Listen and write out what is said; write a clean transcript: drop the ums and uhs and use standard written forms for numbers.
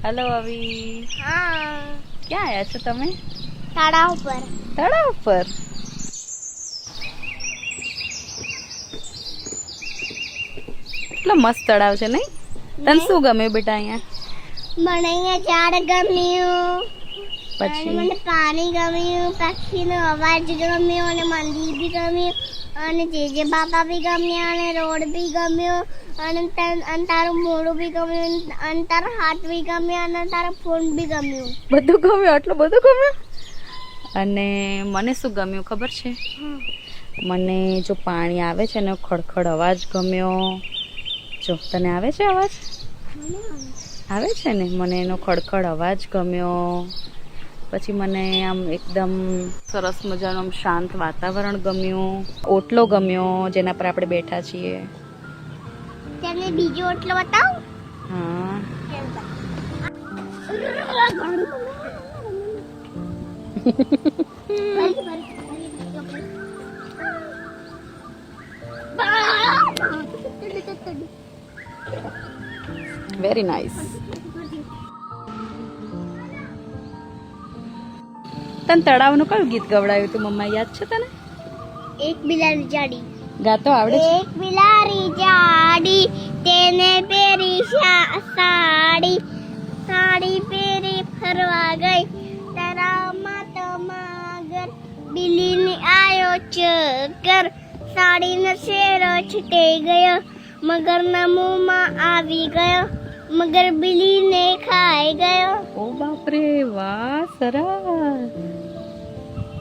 Hello અવી, हाँ ક્યાં આવ્યા છો તમે? तालाब पर તળાવ પર. કેટલો મસ્ત તળાવ છે નહીં? તને શું ગમે બેટા અહીંયા? મને અહીંયા ઝાડ ગમ્યું, પછી મને પાણી ગમ્યું, પક્ષીનો અવાજ ગમ્યો અને મંદિર બી ગમ્યું અને જે બાપા બી ગમ્યા અને રોડ બી ગમ્યો અને તારું મોઢું બી ગમ્યું અને તારો હાથ બી ગમ્યો અને તારો ફોન બી ગમ્યું. બધું ગમ્યું, આટલું બધું ગમ્યું. અને મને શું ગમ્યું ખબર છે? મને જો પાણી આવે છે ને ખડખડ અવાજ ગમ્યો. જો તને આવે છે અવાજ? આવે છે ને, મને એનો ખડખડ અવાજ ગમ્યો. પછી મને આમ એકદમ સરસ મજાનું આમ શાંત વાતાવરણ ગમ્યું. ઓટલો ગમ્યો જેના પર આપણે બેઠા છીએ. તને બીજો ઓટલો બતાવું? હા, વેરી નાઇસ. તને તળાવનું કયું ગીત ગવડાવ્યું તું મમ્મા, યાદ છે તને? એક બિલાડી જાડી, ગાતો આવડે છે? એક બિલાડી જાડી, તેને પહેરી સાડી, સાડી પહેરી ફરવા ગઈ, તળાવમાં તમાગર, બિલીને આયો ચક્કર, સાડીનો શેરો છૂટી ગયો, મગરના મોંમાં આવી ગયો, મગર બિલીને ખાઈ ગયો. ઓ બાપરે, વાહ સરસ.